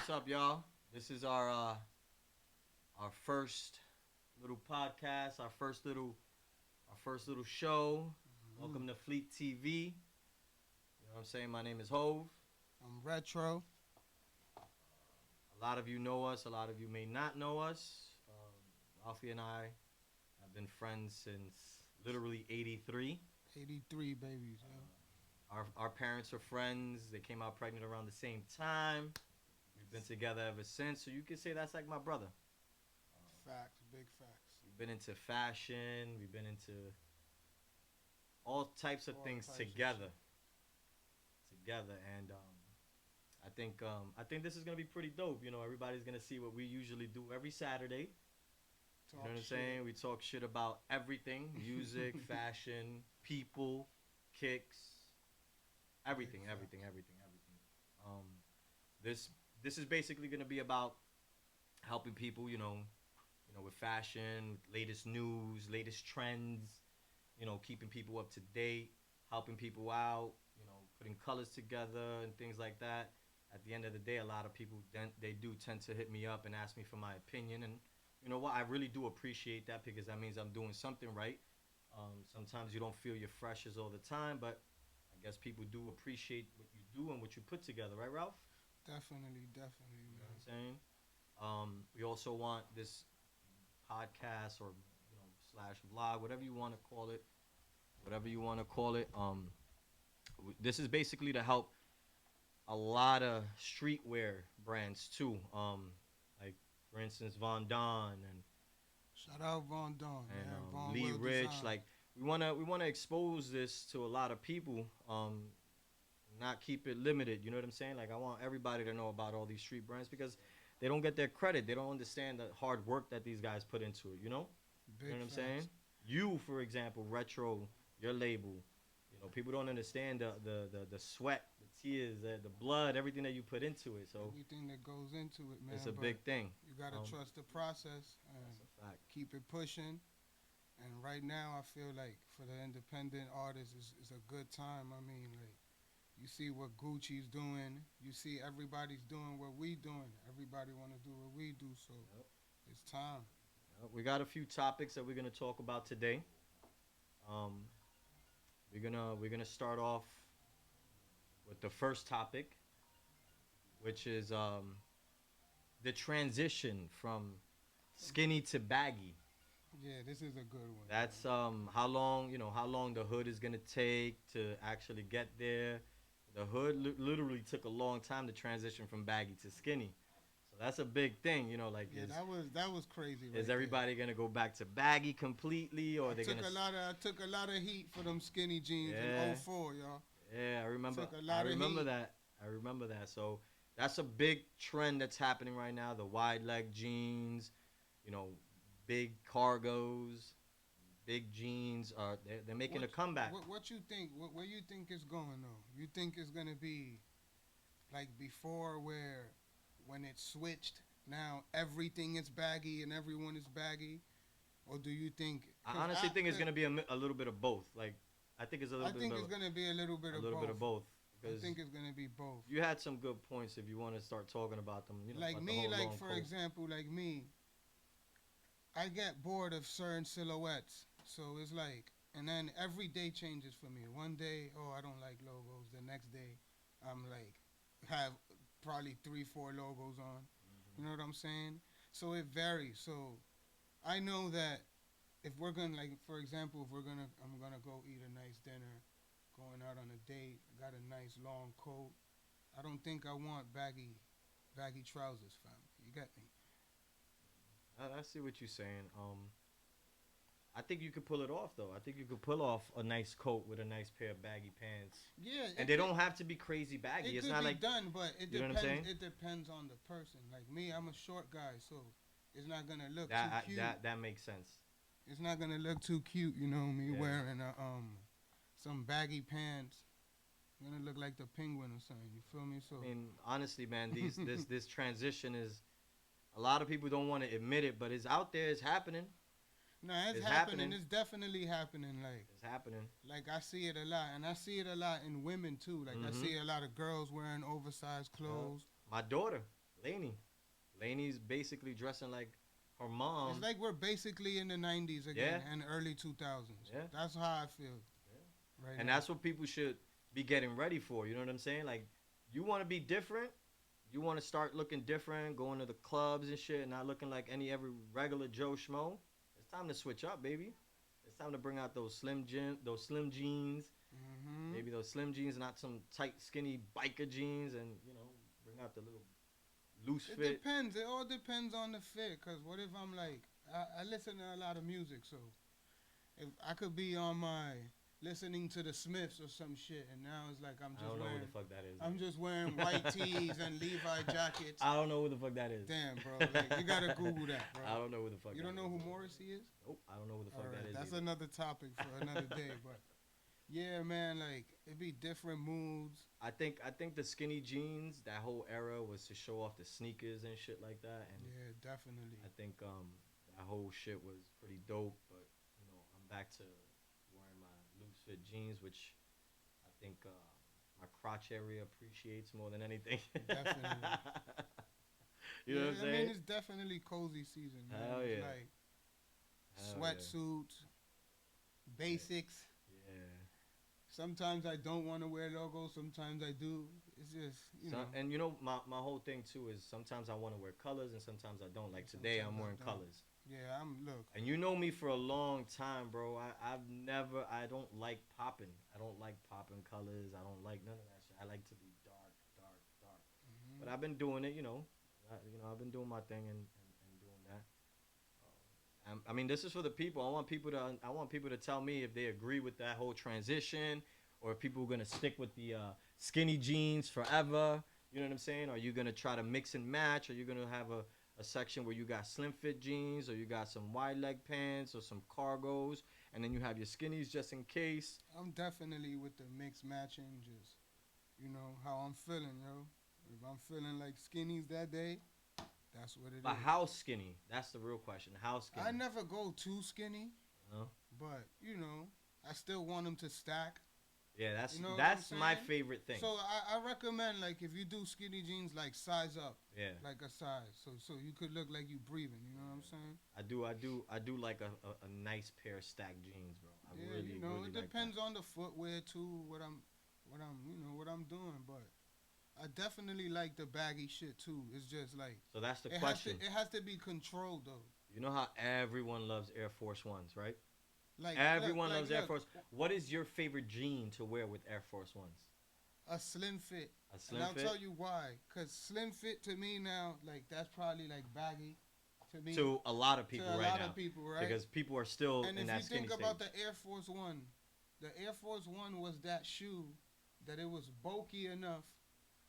What's up, y'all? This is our first little podcast, our first little show. Mm, Welcome to Fleet TV. You know what I'm saying? My name is Hov. I'm retro. A lot of you know us. A lot of you may not know us. Ralphie and I have been friends since literally '83. 83 babies, yo. Our parents are friends. They came out pregnant around the same time. We've been together ever since. So you could say that's like my brother. Facts, big facts. We've been into fashion. We've been into all types of All things types of together, shit. and I think this is gonna be pretty dope. You know, everybody's gonna see what we usually do every Saturday. You know Talk what I'm shit. saying? We talk shit about everything: music, fashion, people, kicks, Big everything, everything, facts. everything, everything. Um, this this is basically gonna be about helping people. With fashion, with latest news, latest trends. Keeping people up to date, helping people out. Putting colors together and things like that. At the end of the day, a lot of people they do tend to hit me up and ask me for my opinion, and you know what? I really do appreciate that because that means I'm doing something right. Sometimes you don't feel your freshest all the time, but I guess people do appreciate what you do and what you put together, right, Ralph? Definitely, definitely, You know what man. I'm saying? We also want this podcast or slash vlog, whatever you want to call it, whatever you want to call it. This is basically to help a lot of streetwear brands too. Like for instance, Von Don Shout out Von Dawn, and man. Von Lee Well Rich. Design. Like we wanna expose this to a lot of people. Not keep it limited. You know what I'm saying? Like I want everybody to know about all these street brands because they don't get their credit. They don't understand the hard work that these guys put into it. You know Big what I'm saying? facts. You, for example, Retro, your label. People don't understand the sweat, the tears, the blood, everything that you put into it. So Everything that goes into it, it's man. a But big thing. you gotta Um, trust the process and that's a fact. keep it pushing. And right now, I feel like for the independent artists, it's a good time. I mean, like, you see what Gucci's doing. You see everybody's doing what we doing. Everybody want to do what we do. So Yep. it's time. We got a few topics that we're gonna talk about today. Um, we're gonna start off with the first topic, which is the transition from skinny to baggy. Yeah, this is a good one, man. That's how long the hood is gonna take to actually get there. The hood literally took a long time to transition from baggy to skinny, so that's a big thing. Like Yeah, that was crazy is right there. everybody gonna go back to baggy completely, or I are they took gonna? I took a lot of heat for them skinny jeans in Yeah, '04, y'all. yeah. I remember. Took a I lot of remember heat. that. I remember that. So that's a big trend that's happening right now. The wide leg jeans, you know, big cargos, big jeans. They're making What a comeback. what you think? Where you think it's going though? You think it's gonna be like before, where when it switched, now everything is baggy and everyone is baggy, or do you think? I honestly think it's gonna be a little bit of both. Like I think it's a I little bit think it's gonna be a little bit a of little bit both. of both I because think it's gonna be both. you had some good points if you want to start talking about them. Like About the me, whole like long for coat. example, like me, I get bored of certain silhouettes. So it's like, and then every day changes for me. One day, oh, I don't like logos. The next day, I'm like, have probably three, four logos on. You know what I'm saying? So it varies. So I know that if we're gonna, like, for example, if we're gonna, I'm gonna go eat a nice dinner, going out on a date, got a nice long coat. I don't think I want baggy trousers, fam. You get me? I see what you're saying. I think you could pull it off though. I think you could pull off a nice coat with a nice pair of baggy pants, Yeah, and they don't have to be crazy baggy. it It's could not be like done, but it you know what I'm depends. saying. It depends on the person. Like me, I'm a short guy, so it's not gonna look too That cute. that makes sense. It's not gonna look too cute, you know, me Yeah. wearing some baggy pants. I'm gonna look like the penguin or something. You feel me? So I mean, honestly, man, these this transition is a lot of people don't want to admit it, but it's out there. It's happening. nah, it's It's happening. happening. It's definitely happening. It's happening. Like I see it a lot, and I see it a lot in women too. Like I Mm-hmm. see a lot of girls wearing oversized Yeah. clothes. My daughter, Lainey. Lainey's basically dressing like her It's mom. like we're basically in the '90s again Yeah, and early 2000s. yeah, That's how I feel yeah. right And now. that's what people should be getting ready for. You know what I'm saying? Like, you want to be different. You want to start looking different, going to the clubs and shit, and not looking like every regular Joe Schmo. It's time to switch up, baby. It's time to bring out those slim jeans, Hmm. maybe those slim jeans, not some tight, skinny biker jeans, and bring out the little loose It fit. depends. It all depends on the fit. Cause what if I'm like, I listen to a lot of music, so if I could be on my listening to the Smiths or some shit, and now it's like I don't know who the fuck that is. I'm just wearing white tees and Levi jackets. I don't know who the fuck that is. Damn, bro, like you gotta Google that, bro. I don't know who the fuck. You that don't know is. who Morrissey is? Nope, I don't know who the All fuck that right, is. that's either. another topic for another day. But yeah, man, like it be different moods. I think the skinny jeans, that whole era was to show off the sneakers and shit like that, and Yeah, definitely. I think that whole shit was pretty dope. But I'm back to wearing my loose fit jeans, which I think my crotch area appreciates more than anything. Definitely. You know Yeah, what I'm I mean saying? it's definitely cozy season, man. Hell It's yeah. like Hell sweatsuits, basics. yeah. Sometimes I don't want to wear logos. Sometimes I do. It's just And my whole thing too is sometimes I want to wear colors and sometimes I don't. Like today, sometimes I'm I wearing don't. colors. Yeah, I'm look. And you know me for a long time, bro. I don't like popping. I don't like popping colors. I don't like none of that shit. I like to be dark, dark, dark. But Hmm. I've been doing it, I've been doing my thing and doing that. I mean, this is for the people. I want people to tell me if they agree with that whole transition, or if people are gonna stick with the skinny jeans forever. You know what I'm saying? Are you gonna try to mix and match? Are you gonna have a section where you got slim fit jeans, or you got some wide leg pants, or some cargos, and then you have your skinnies just in case? I'm definitely with the mix matching. Just how I'm feeling, yo. If I'm feeling like skinnies that day, that's what it But is. how skinny? That's the real question. How skinny? I never go too skinny, Huh? but I still want them to stack. Yeah, that's You know what I'm that's my saying? favorite thing. So I recommend like if you do skinny jeans, like size up, Yeah. like a size, so you could look like you breathing. You know what I'm saying? I do like a nice pair of stacked jeans, bro. I Yeah, really, really it like depends on the footwear too. What I'm doing, but I definitely like the baggy shit too. It's just like that. So that's the it question. has to be controlled though. You know how everyone loves Air Force Ones, right? Like Everyone loves Air look, Force. What is your favorite jean to wear with Air Force Ones? a slim fit. A slim And I'll fit? tell you why. Cause slim fit to me now, like that's probably like baggy to me. To a lot of To people a right lot now. of people, right? Because people are still And in if that you skinny think about stage. the Air Force One, the Air Force One was that shoe that it was bulky enough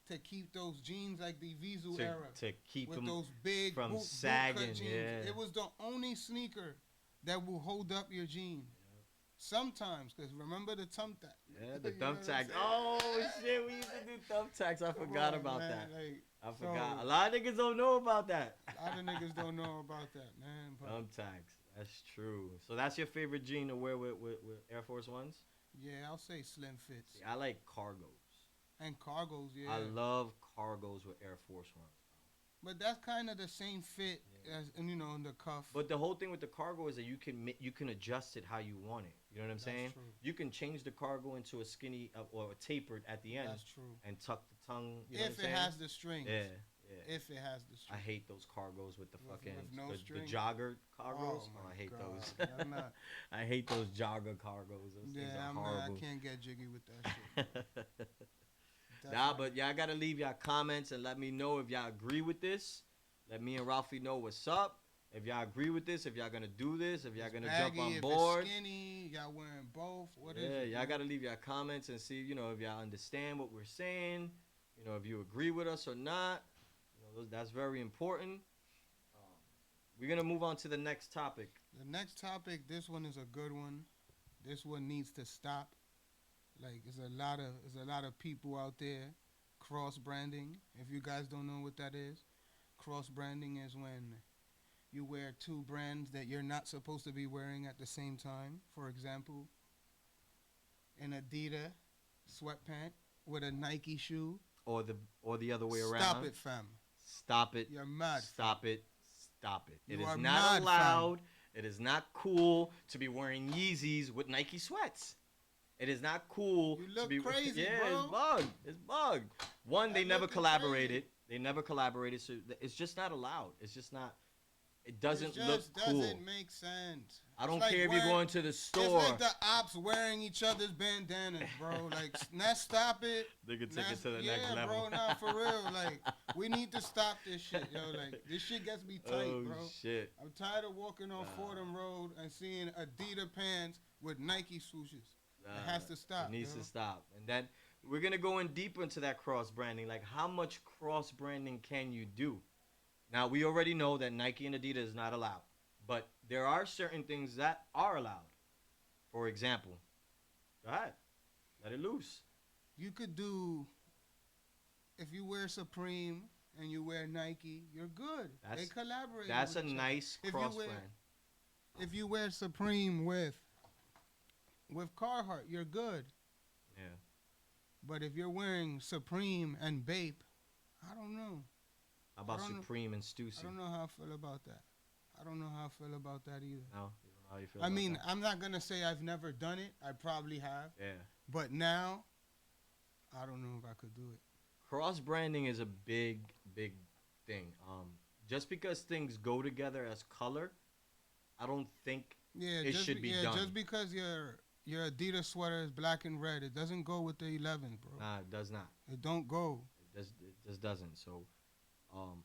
to keep those jeans like the Visu to, era to keep with them those big from boot sagging, cut jeans. yeah. It was the only sneaker that will hold up your jean. Sometimes, because remember the thumbtack. Yeah, the You know what I'm thumbtacks. saying? Oh shit, we used to do thumbtacks. I Come forgot on, about man, that. like, I so, forgot. A lot of niggas don't know about that. A lot of niggas don't know about that, man. But Thumbtacks. That's true. So that's your favorite jean to wear with Air Force Ones? yeah, I'll say slim fits See, I like cargos. and cargos. Yeah, I love cargos with Air Force Ones. but that's kind of the same fit Yeah. as in the cuff. But the whole thing with the cargo is that you can adjust it how you want it. You know what I'm That's saying? true. You can change the cargo into a skinny or a tapered at the end That's true. and tuck the tongue. You know If what I'm it saying? has the strings. Yeah, yeah. If it has the I strings. hate those cargos with the With fucking no the strings? jogger cargos. Oh, my I hate God. those. I'm not- I hate those jogger cargos. Those things Yeah, are I'm not, horrible. I can't get jiggy with that shit. Nah, Definitely. but y'all gotta leave y'all comments and let me know if y'all agree with this. Let me and Ralphie know what's up. If y'all agree with this, if y'all gonna do this, if y'all It's gonna baggy, jump on if board. It's skinny, y'all wearing both. What is Yeah, it? y'all man? gotta leave y'all comments and see, if y'all understand what we're saying. If you agree with us or not. That's very important. Um, we're gonna move on to the next topic. The next topic, this one is a good one. This one needs to stop. Like, there's a lot of people out there cross branding. If you guys don't know what that is, cross branding is when you wear two brands that you're not supposed to be wearing at the same time. For example, an Adidas sweatpant with a Nike shoe. Or the other way around. Stop it, fam. Stop it. You're mad. Stop it. Stop it. It You is are not mad, allowed. It is not cool to be wearing Yeezys with Nike sweats. It is not cool You to look be crazy, yeah, bro. it's bugged. It's bugged. One, they That never looking collaborated. crazy. They never collaborated, so it's just not allowed. It's just not. It doesn't It look just cool. doesn't make sense. I It's don't like care if you're wearing- going to the It's store. like the ops wearing each other's bandanas, bro. Like, now stop it. They could take Nah, it to the yeah, next level. bro, nah, for real. Like, we need to stop this shit, yo. Like, this shit gets me tight, oh bro. shit! I'm tired of walking on Nah. Fordham Road and seeing Adidas pants with Nike swooshes. It has to stop. It needs yo. to stop. And then we're gonna go in deeper into that cross branding. Like, how much cross branding can you do? Now, we already know that Nike and Adidas is not allowed, but there are certain things that are allowed. For example, go ahead, let it loose. You could do, if you wear Supreme and you wear Nike, you're good. They That's- collaborate. That's a with each other. nice If you cross wear- brand. If you wear Supreme with Carhartt, you're good. Yeah. But if you're wearing Supreme and Bape, I don't know. How about I don't know- Supreme and I Stussy? don't know how I feel about that. I don't know how I feel about that either. No, you don't know how you feel. I about mean, that? I'm not gonna say I've never done it. I probably have. Yeah. But now, I don't know if I could do it. Cross branding is a big, big thing. Just because things go together as color, I don't think Yeah, it should be done. just because your Adidas sweater is black and red, it doesn't go with the 11s, bro. nah, it does not. It don't go. It just doesn't. So,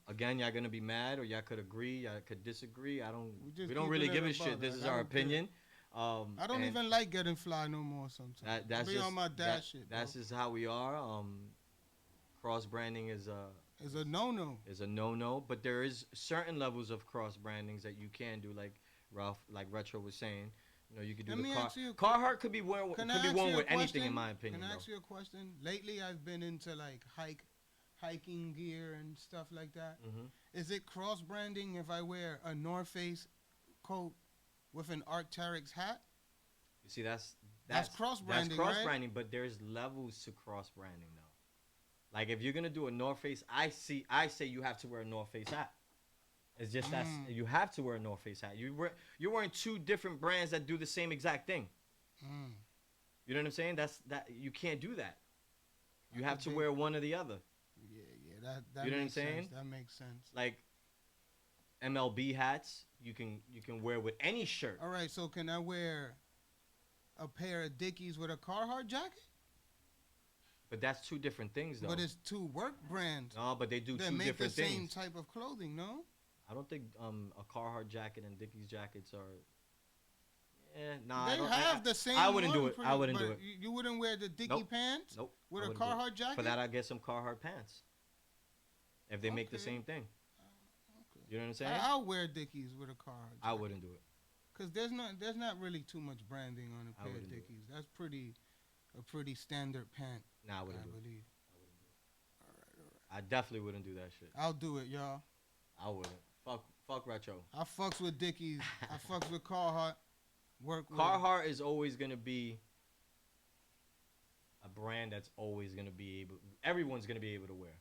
again, y'all gonna be mad, or y'all could agree, y'all could disagree. just We don't keep really it give a in shit. above This that. is I our don't care. opinion. I don't and even like getting fly no more sometimes. That's be just on my dad shit, bro. That's just how we are. Cross branding is It's a no-no. is a no-no, but there is certain levels of cross brandings that you can do, like Ralph, like Retro was saying. You know, you could do Let the me ask you a Carhartt could be worn Can could I be ask worn you a with anything, in question? my opinion. Can I Though. ask you a question? Lately, I've been into like hiking gear and stuff like that. hmm Is it cross branding if I wear a North Face coat with an Arc'teryx hat? You see, that's cross-branding, That's cross right? branding, but there's levels to cross branding though. Like if you're gonna do a North Face, I say you have to wear a North Face hat. It's just that you have to wear a North Face hat. You're wearing two different brands that do the same exact thing. Mm. You know what I'm saying? That you can't do that. You I have could to dig- wear one or the other. Yeah. That You know what I'm makes sense. saying? That makes sense. Like MLB hats, you can wear with any shirt. All right. So can I wear a pair of Dickies with a Carhartt jacket? But that's two different things though. But it's two work brands No, but they do that two make the different same things. type of clothing. No. I don't think a Carhartt jacket and Dickies jackets are. Yeah, nah. They I don't, have the same. I wouldn't do one it. pretty- I wouldn't do but it. You wouldn't wear the Dickie Nope. pants Nope. with I a wouldn't do it. Carhartt jacket. For that, I get some Carhartt pants. If they make the Okay. same thing, Okay. you know what I'm saying? I'll wear Dickies with a Carhartt. I wouldn't do it. Cause there's not really too much branding on a I pair of wouldn't do it. Dickies. That's a pretty standard pant, Nah, I I wouldn't do it. believe. I wouldn't do it. I definitely wouldn't do that shit. I'll do it, y'all. I wouldn't. Fuck retro. I fucks with Dickies. I fucks with Carhartt. Work with Carhartt is always gonna be a brand that's always gonna be able. Everyone's gonna be able to wear.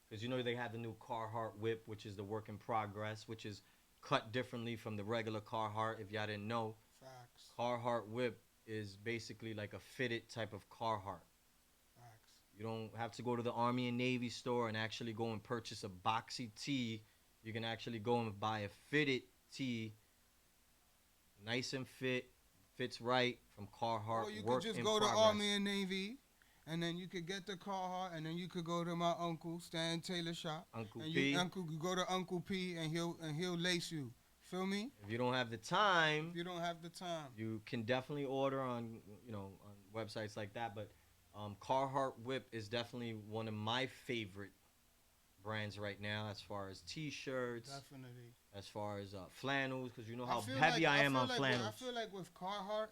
Because you know they have the new Carhartt whip, which is the work in progress, which is cut differently from the regular Carhartt. If y'all didn't know, Facts. Carhartt whip is basically like a fitted type of Carhartt. Facts. You don't have to go to the Army and Navy store and actually go and purchase a boxy tee. You can actually go and buy a fitted tee, nice and fits right from Carhartt. Or you work could just in go to progress. Army and Navy, and then you could get the Carhartt, and then you could go to my uncle Stan Taylor shop, Uncle and P. you go to Uncle P, and he'll lace you. Feel me? If you don't have the time, If you don't have the time. you can definitely order on on websites like that. But Carhartt whip is definitely one of my favorite brands right now, as far as T-shirts, Definitely. as far as flannels, because you know how feel heavy like- I am feel on like flannels. I feel like with Carhartt,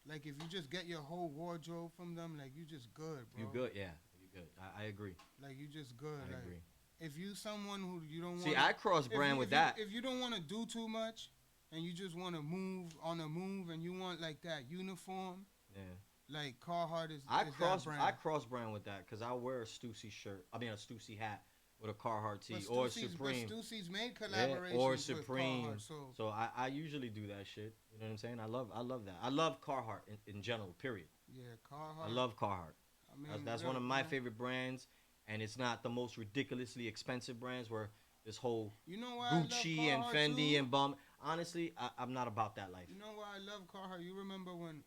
like if you just get your whole wardrobe from them, like you just good, bro. You good? Yeah, you good. I agree. Like you just good. I like, agree. If you someone who you don't See, want, I cross brand with that. If you don't want to do too much, and you just want to move on a move, and you want like that uniform, Yeah. like Carhartt is. I is cross that brand. I cross brand with that because I wear a Stussy shirt. I mean a Stussy hat with a Carhartt tee But or Stussy's, Supreme. made Yeah, collaborations or with Supreme. Carhartt, so So I usually do that shit. You know what I'm saying? I love that. I love Carhartt in general. Period. yeah, I Carhartt. love Carhartt. I mean, That's one look, of my favorite brands, and it's not the most ridiculously expensive brands where this whole you know why I love Gucci and Carhartt Fendi too? and bum. Honestly, I'm not about that life. You know why I love Carhartt? You remember when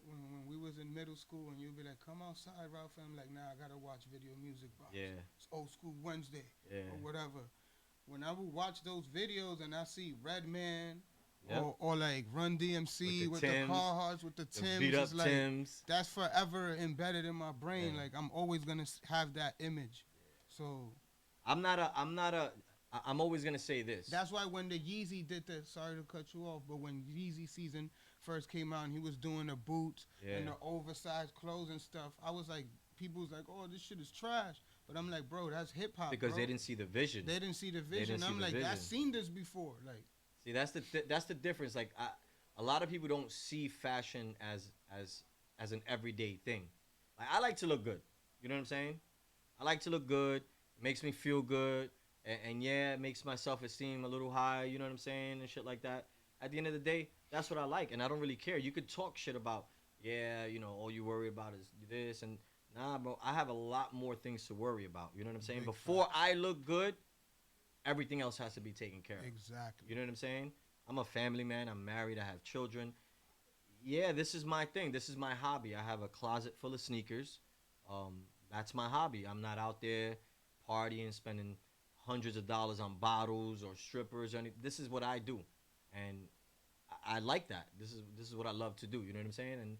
we was in middle school and you'd be like, "Come outside, Ralph," and I'm like, "Nah, I gotta watch Video Music Box. Yeah, It's Old School Wednesday yeah, or whatever." When I would watch those videos and I see Redman yep. or like Run With DMC the with the Tims, Carhartts with the the beat Tims, up it's like Tims. that's forever embedded in my brain. Yeah. Like I'm always gonna have that image. So I'm not a. I'm always gonna say this. that's why when the Yeezy did the, sorry to cut you off, but when Yeezy season first came out and he was doing the boots Yeah. and the oversized clothes and stuff, I was like, people was like, "Oh, this shit is trash," but I'm like, bro, that's hip hop. Because bro. they didn't see the vision. They didn't see the They vision. didn't see I'm the like, vision. I've seen this before. Like, See, that's the difference. Like, a lot of people don't see fashion as an everyday thing. Like, I like to look good. You know what I'm saying? I like to look good. It makes me feel good, and yeah, it makes my self esteem a little high. You know what I'm saying, and shit like that. At the end of the day, that's what I like, and I don't really care. You could talk shit about, yeah, you know, all you worry about is this and nah, bro. I have a lot more things to worry about. You know what I'm saying? Big Before facts. I look good, everything else has to be taken care of. exactly. You know what I'm saying? I'm a family man. I'm married. I have children. Yeah, this is my thing. This is my hobby. I have a closet full of sneakers. That's my hobby. I'm not out there partying, spending hundreds of dollars on bottles or strippers or anything. This is what I do, and I like that. This is what I love to do. You know what I'm saying? And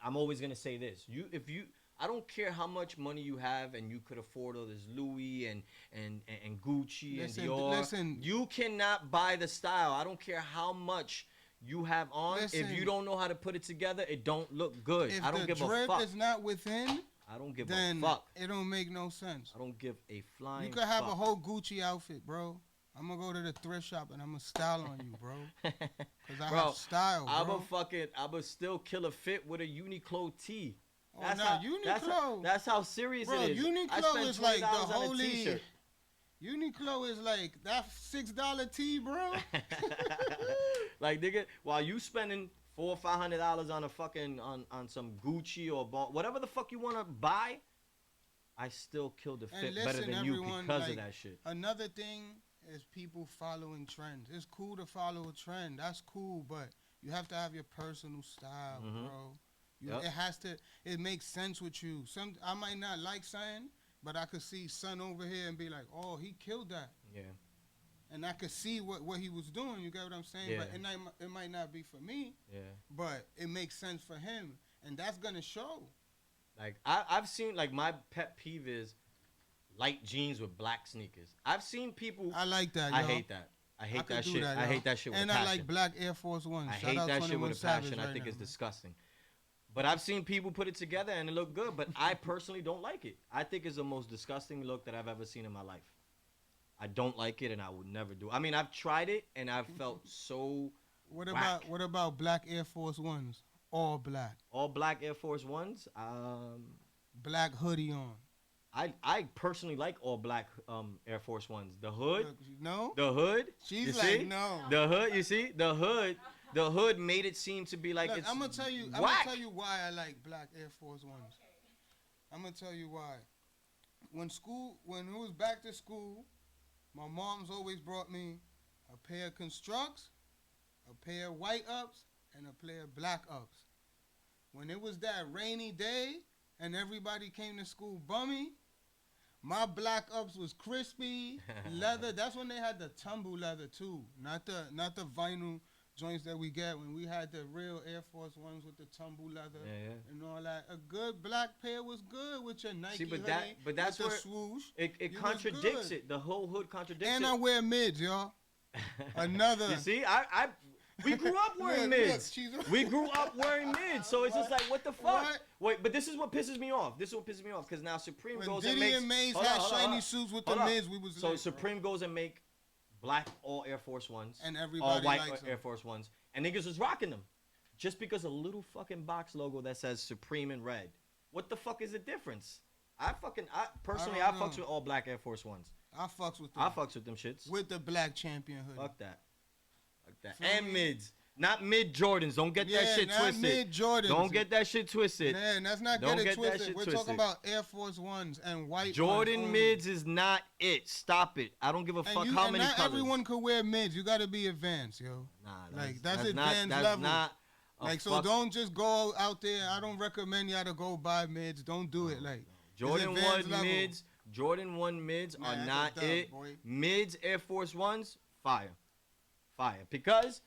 I'm always gonna say this. If you I don't care how much money you have and you could afford all this Louis and Gucci Listen, and Dior. listen. You cannot buy the style. I don't care how much you have on. Listen. If you don't know how to put it together, it don't look good. If I don't the give a drip fuck. is not within, I don't give then a fuck. it don't make no sense. I don't give a flying You could have fuck. a whole Gucci outfit, bro. I'm gonna go to the thrift shop and I'm gonna style on you, bro. Cause I Bro, have style, bro. I'ma still kill a fit with a Uniqlo tee. Oh, nah, Uniqlo. That's how serious Bro, it is. I Uniqlo spent is like the $20 on a holy. t-shirt. Uniqlo is like that $6 tee, bro. Like, nigga, while you spending $400 or $500 on a fucking on some Gucci or whatever the fuck you wanna buy, I still killed the fit better listen, than you everyone, because like, of that shit. Another thing is people following trends. It's cool to follow a trend. That's cool, but you have to have your personal style, bro. Yep. It has to. It makes sense with you. I might not like something, but I could see son over here and be like, "Oh, he killed that," Yeah. and I could see what he was doing. You get what I'm saying? Yeah. But it might not be for me, Yeah. but it makes sense for him, and that's gonna show. Like I've seen, like, my pet peeve is light jeans with black sneakers. I've seen people. I like that. I y'all. hate that. I hate could that do shit. that, I y'all. hate that shit with And passion. I like black Air Force Ones. I Shout hate out that shit 21 with a Savage passion. I right think now, it's man. disgusting. But I've seen people put it together and it look good. But I personally don't like it. I think it's the most disgusting look that I've ever seen in my life. I don't like it, and I would never do. I mean, I've tried it, and I've felt so. What whack. about black Air Force Ones? All black. All black Air Force Ones. Black hoodie on. I personally like all black Air Force Ones. The hood. Look, no? The hood. She's you like, see? no. The hood. You see? The hood. The hood made it seem to be like Look, it's I'm gonna tell you. I'm whack. gonna tell you why I like black Air Force Ones. I'm gonna tell you why. When it was back to school, my mom's always brought me a pair of Constructs, a pair of white ups, and a pair of black ups. When it was that rainy day and everybody came to school bummy, my black ups was crispy, leather. That's when they had the tumble leather too, not the vinyl joints that we get. When we had the real Air Force Ones with the tumble leather and all that. A good black pair was good with your Nike See, hoodie, but that's with where the swoosh. it You was contradicts good. it. The whole hood contradicts And it. I wear mids, y'all. Another. You see, we grew up wearing Look, mids. she's- We grew up wearing mids, so it's just like, what the fuck? What? Wait, but this is what pisses me off. This is what pisses me off because now Supreme When goes Diddy and makes. and Maze Hold had on, hold on, shiny hold on. suits with Hold the on. mids, we was So lit, bro. Supreme goes and make black all Air Force Ones, And all everybody white likes Air them. Force Ones, and niggas was rocking them, just because a little fucking box logo that says Supreme in red. What the fuck is the difference? I personally don't fucks know. with all black Air Force Ones. I fucks with them. I fucks with them shits. With the black champion hoodie. Fuck that. Fuck that. Feel And me? mids. Not mid Jordans. Don't get that shit not twisted. mid Jordans. Don't get that shit twisted. Man, that's not Don't get get it that twisted. shit We're twisted. talking about Air Force Ones and white Jordan ones mids is not it. Stop it. I don't give a fuck how many not colors. everyone could wear mids. You got to be advanced, yo. Nah, Like, that's not, advanced that's level. Not Like, so don't just go out there. I don't recommend y'all to go buy mids. Don't do it. Like, Jordan 1 level. mids. Jordan 1 mids Man, are that's not a dub, it. boy. Mids Air Force Ones, fire. Fire. Because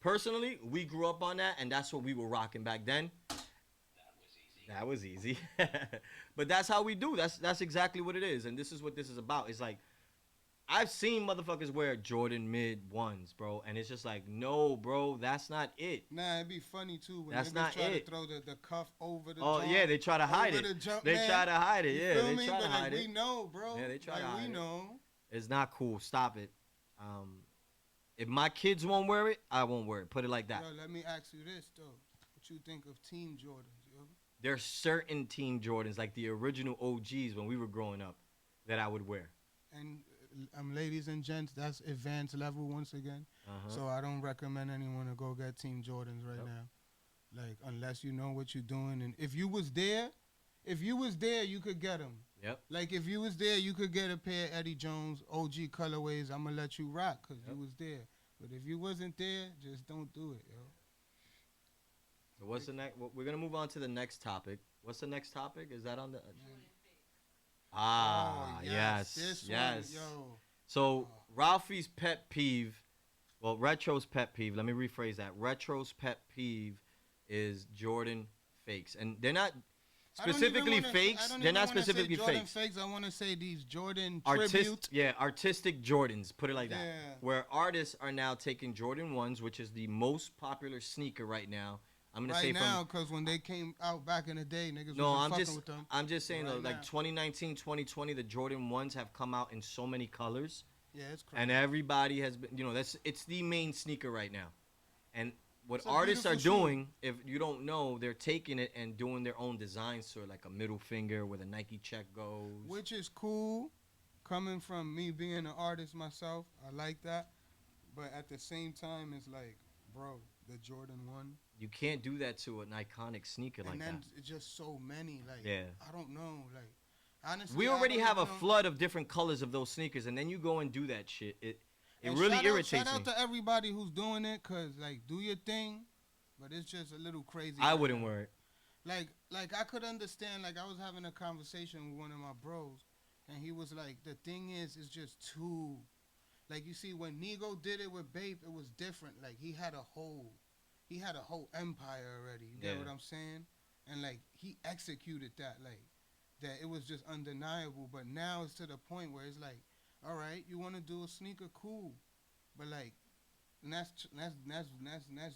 personally, we grew up on that, and that's what we were rocking back then. That was easy. But that's how we do. That's exactly what it is. And this is what this is about. It's like, I've seen motherfuckers wear Jordan mid ones, bro. And it's just like, no, bro, that's not it. Nah, it'd be funny, too, when That's niggas not try it. to throw the cuff over the Oh, jump, yeah, they try to hide over it. the jump, They man. try to hide it. You Yeah, feel they me? try to But, hide like, it. we know, bro. Yeah, they try to like, hide we it. know. It's not cool. Stop it. If my kids won't wear it, I won't wear it. Put it like that. Yo, let me ask you this, though. What you think of Team Jordans, yo? There's certain Team Jordans, like the original OGs when we were growing up, that I would wear. And ladies and gents, that's advanced level once again. Uh-huh. So I don't recommend anyone to go get Team Jordans right now. Like, unless you know what you're doing. And if you was there, you could get them. Yep. Like, if you was there, you could get a pair of Eddie Jones OG colorways. I'm going to let you rock because you was there. But if you wasn't there, just don't do it, yo. So what's the next? We're going to move on to the next topic. What's the next topic? Is that on the... Ah, yes. This yes. one, yo. So Ralphie's pet peeve, well, Retro's pet peeve, let me rephrase that. Retro's pet peeve is Jordan fakes. And they're not specifically fakes. They're not specifically fakes. I want to say these Jordan Artistic, tribute. yeah, artistic Jordans, put it like that. Yeah. Where artists are now taking Jordan 1s, which is the most popular sneaker right now. I'm gonna say right now, because when they came out back in the day, niggas wasn't fucking with them. I'm just saying Right though, now. like 2019, 2020, the Jordan 1s have come out in so many colors. Yeah, it's crazy. And everybody has been, it's the main sneaker right now. And what It's a artists are beautiful shoe. doing, if you don't know, they're taking it and doing their own designs to it, like a middle finger where the Nike check goes. Which is cool, coming from me being an artist myself. I like that. But at the same time, it's like, bro, the Jordan 1. You can't do that to an iconic sneaker like And then that. it's just so many. Like, Yeah. I don't know. Like, honestly, We I already don't have a even know. flood of different colors of those sneakers, and then you go and do that shit. It And really shout irritates Shout me. out to everybody who's doing it, because, like, do your thing. But it's just a little crazy. I wouldn't wear it. Like I could understand. Like, I was having a conversation with one of my bros, and he was like, the thing is, it's just too. Like, you see, when Nigo did it with Bape, it was different. Like, he had a whole empire already. You get Yeah. what I'm saying? And like, he executed that, like, that it was just undeniable. But now it's to the point where it's like, all right, you want to do a sneaker, cool, but like, and that's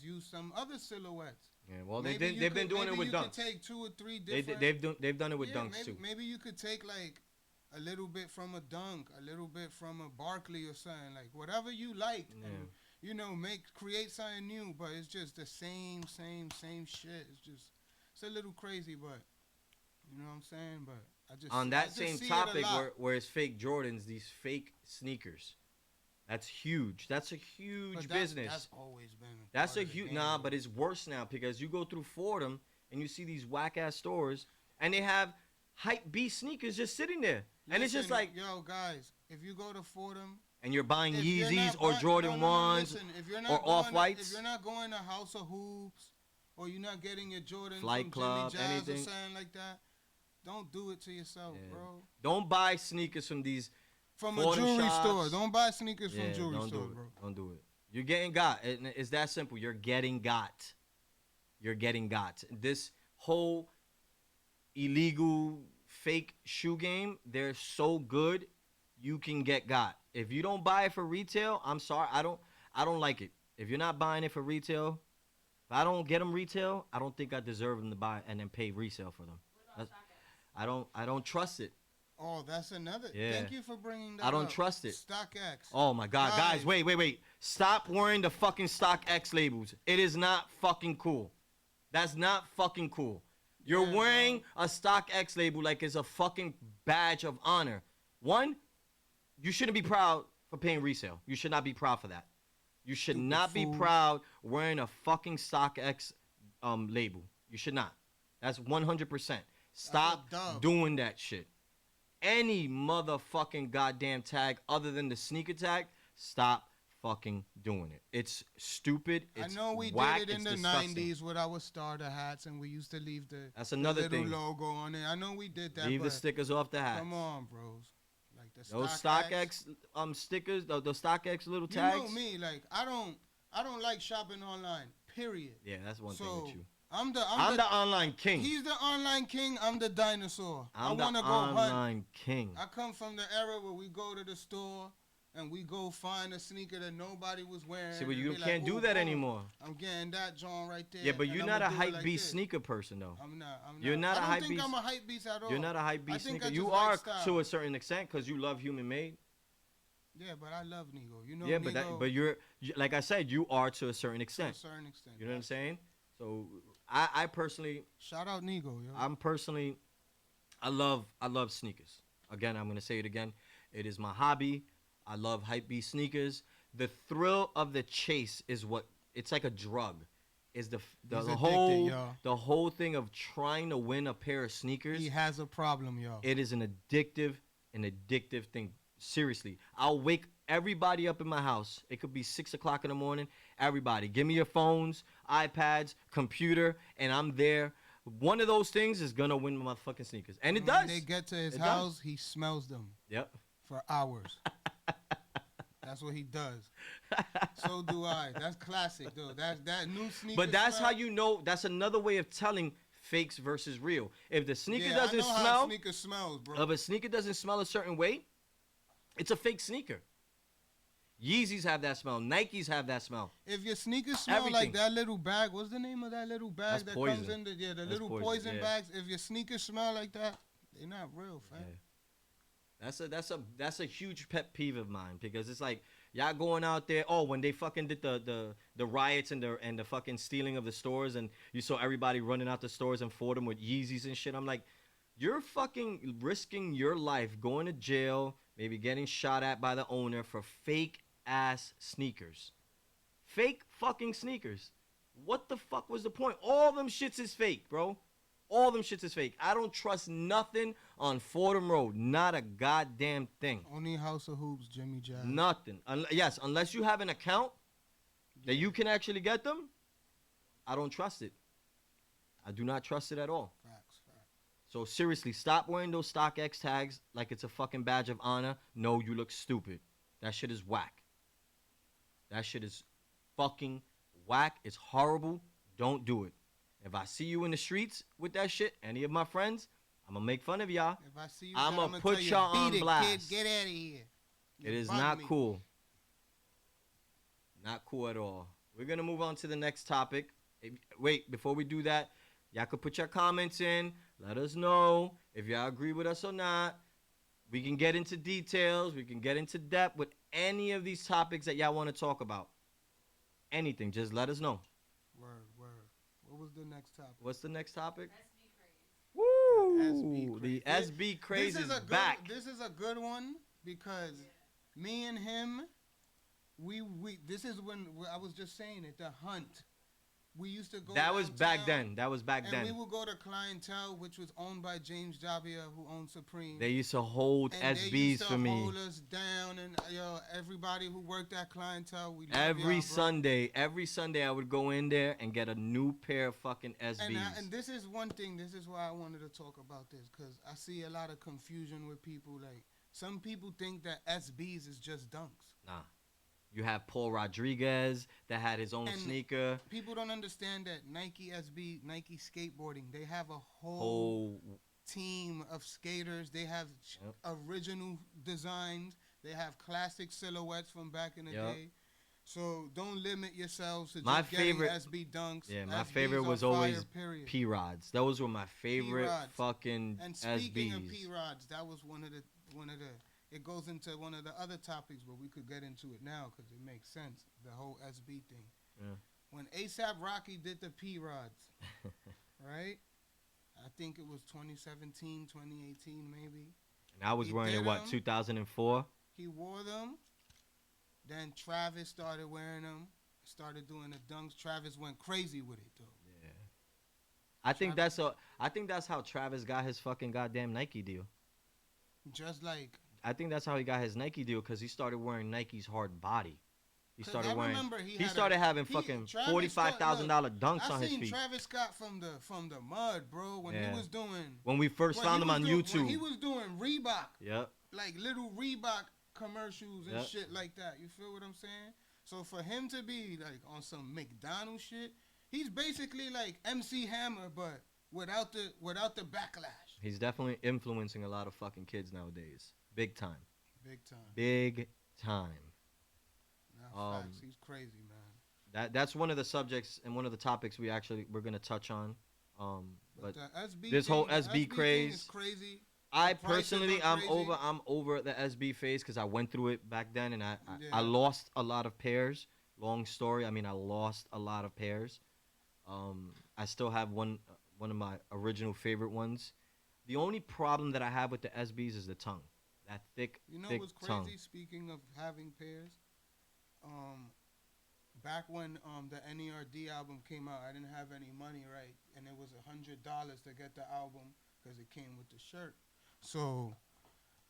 use some other silhouettes. Yeah, well, Maybe they've been doing it with you dunks. could take 2 or 3 They different. they've done it with Yeah, dunks maybe, too. Maybe you could take like a little bit from a dunk, a little bit from a Barkley or something, like whatever you like. Yeah. And, create something new, but it's just the same shit. It's a little crazy, but you know what I'm saying? But On I that just same see it a topic lot. where it's fake Jordans, these fake sneakers. That's huge. That's a huge But business. That's always been. That's part a of the huge game. but it's worse now because you go through Fordham and you see these whack ass stores and they have hype B sneakers just sitting there, and it's just Listen, like, yo, guys, if you go to Fordham, and you're buying if you're Yeezys not or buy- Jordan no, ones listen, if you're not or going off to- whites. if you're not going to House of Hoops, or you're not getting your Jordan Flight from Club, Jimmy Jazz anything. or something like that, don't do it to yourself, Yeah. bro. Don't buy sneakers from these From a Fordham jewelry shops. store. Don't buy sneakers from jewelry don't store, do it. bro. Don't do it. You're getting got. It's that simple. You're getting got. You're getting got. This whole illegal fake shoe game, they're so good, you can get got. If you don't buy it for retail, I'm sorry. I don't like it. If you're not buying it for retail, if I don't get them retail, I don't think I deserve them to buy and then pay resale for them. I don't trust it. Oh, that's another. Yeah. Thank you for bringing that I don't up. trust it. StockX. Oh my God, guys, Guys. wait. Stop wearing the fucking StockX labels. It is not fucking cool. That's not fucking cool. You're Yeah, wearing a StockX label like it's a fucking badge of honor. One, You shouldn't be proud for paying resale. You should not be proud for that. You should Stupid not be fool. proud wearing a fucking StockX label. You should not. That's 100%. Stop dub. doing that shit. Any motherfucking goddamn tag other than the sneaker tag, stop fucking doing it. It's stupid. It's I know we whack, did it in it's the disgusting. 90s with our starter hats, and we used to leave That's the another little thing. logo on it. I know we did that. Leave the but stickers off the hats. come on, bros. Like the Those StockX StockX stickers, the StockX little You tags. know me, like I don't like shopping online. Period. Yeah, that's one thing So with you. I'm the online king. He's the online king. I'm the dinosaur. I I'm the want to go hunt. online king. I come from the era where we go to the store and we go find a sneaker that nobody was wearing. See, but and you be can't like, do "Ooh, that oh, anymore. I'm getting that John right there. Yeah, but and you're I'ma not a do it hype like beast this." sneaker person, though. I'm not. You're not a hype I don't think beast. I'm a hype beast at all. You're not a hype I beast think sneaker. I You just are like style. to a certain extent because you love human made. Yeah, but I love Nigo. You know, Yeah, Nigo, but you're like I said, you are to a certain to a extent. certain extent. You know what I'm saying? So I personally, Shout out Nigo, yo. I love sneakers. Again, I'm gonna say it again. It is my hobby. I love hype beast sneakers. The thrill of the chase is what it's like a drug. Is the He's addicted, whole yo. the whole thing of trying to win a pair of sneakers. He has a problem, yo. It is an addictive thing. Seriously, I'll wake everybody up in my house. It could be 6 o'clock in the morning. Everybody, give me your phones, iPads, computer, and I'm there. One of those things is gonna win my fucking sneakers, and it When does. they get to his It house, does. he smells them Yep. for hours. That's what he does. So do I. That's classic, though. That new sneaker. But that's smell, how you know. That's another way of telling fakes versus real. If the sneaker yeah, doesn't I know how smell, sneaker smells, bro. if a sneaker doesn't smell a certain way, it's a fake sneaker. Yeezys have that smell. Nikes have that smell. If your sneakers smell Everything. like that little bag, what's the name of that little bag That's that poison. comes in the the That's little poison, yeah. bags? If your sneakers smell like that, they're not real, fam. Yeah. That's a huge pet peeve of mine because it's like y'all going out there. Oh, when they fucking did the riots and the fucking stealing of the stores, and you saw everybody running out the stores and Fordham with Yeezys and shit. I'm like, you're fucking risking your life going to jail, maybe getting shot at by the owner for fake ass sneakers. Fake fucking sneakers. What the fuck was the point? All them shits is fake, bro. All them shits is fake. I don't trust nothing on Fordham Road. Not a goddamn thing. Only House of Hoops, Jimmy Jazz. Nothing. Yes, unless you have an account that you can actually get them, I don't trust it. I do not trust it at all. Facts. So seriously, stop wearing those StockX tags like it's a fucking badge of honor. No, you look stupid. That shit is whack. That shit is fucking whack. It's horrible. Don't do it. If I see you in the streets with that shit, any of my friends, I'm gonna make fun of y'all. If I see you, I'ma I'ma put tell you, y'all on beat it, blast. Kid. Get out of here. It is Bug not me. cool. Not cool at all. We're gonna move on to the next topic. Wait, before we do that, y'all could put your comments in. Let us know if y'all agree with us or not. We can get into details. We can get into depth with any of these topics that y'all want to talk about. Anything, just let us know. Word. What was the next topic? What's the next topic? SB craze. Woo! SB The craze. SB craze This is a good, back. This is a good one because me and him, we this is when I was just saying it. The hunt. We used to go. That was back downtown, then. That was back And then. we would go to Clientele, which was owned by James Javia, who owned Supreme. They used to hold and they SBs used to for me. hold us down, and everybody who worked at Clientele, we love Every y'all, bro. Every Sunday I would go in there and get a new pair of fucking SBs. And this is one thing. This is why I wanted to talk about this because I see a lot of confusion with people. Like some people think that SBs is just dunks. Nah. You have Paul Rodriguez that had his own And sneaker. People don't understand that Nike SB, Nike skateboarding, they have a whole Whole team of skaters. They have original designs. They have classic silhouettes from back in the Yep. day. So don't limit yourselves to My just getting favorite- SB dunks. Yeah, my SBs favorite are was fire, always period. P-Rods. Those were my favorite P-Rods. fucking And speaking SBs. of P-Rods, that was one of the it goes into one of the other topics, but we could get into it now because it makes sense. The whole SB thing. Yeah. When ASAP Rocky did the P-Rods, right? I think it was 2017, 2018 maybe. And I was He wearing it, did what, them. 2004? He wore them. Then Travis started wearing them. Started doing the dunks. Travis went crazy with it though. Yeah. I think Travis, that's how Travis got his fucking goddamn Nike deal. just like, I think that's how he got his Nike deal because he started wearing Nike's hard body. He cause started I wearing. remember He started having fucking $45,000 dunks I on his seen feet. Travis Scott from the mud, bro. When Yeah. he was doing When we first found him on YouTube. When he was doing Reebok, Yep. like little Reebok commercials and Yep. shit like that. You feel what I'm saying? So for him to be like on some McDonald's shit, he's basically like MC Hammer, but without the backlash. He's definitely influencing a lot of fucking kids nowadays. Big time. Big time. Big time. Nah, facts. He's crazy, man. That's one of the subjects and one of the topics we're gonna touch on. But the SB this thing, whole the SB craze is crazy. I The prices personally, are crazy. I'm over the SB phase because I went through it back then, and I Yeah. lost a lot of pairs. Long story. I mean, I lost a lot of pairs. I still have one of my original favorite ones. The only problem that I have with the SBs is the tongue. That thick, You know thick what's crazy? tongue. Speaking of having pairs, back when the NERD album came out, I didn't have any money, right? And it was $100 to get the album because it came with the shirt. So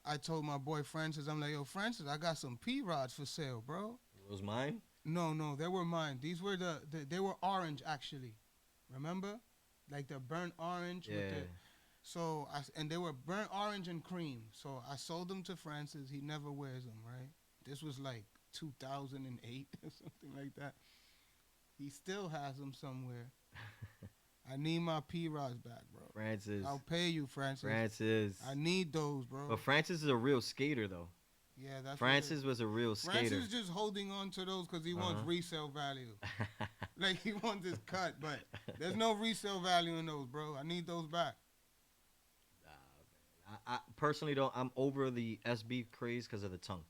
I told my boy Francis, I'm like, yo, Francis, I got some P-Rods for sale, bro. It was mine. No, they were mine. These were they were orange actually. Remember? Like the burnt orange Yeah. with the and they were burnt orange and cream. So I sold them to Francis. He never wears them, right? This was like 2008 or something like that. He still has them somewhere. I need my P-Rods back, bro. Francis. I'll pay you, Francis. Francis. I need those, bro. But Francis is a real skater, though. Yeah, that's Francis was a real skater. Francis just holding on to those because he wants resale value. Like he wants his cut, but there's no resale value in those, bro. I need those back. I personally don't. I'm over the SB craze because of the tongue.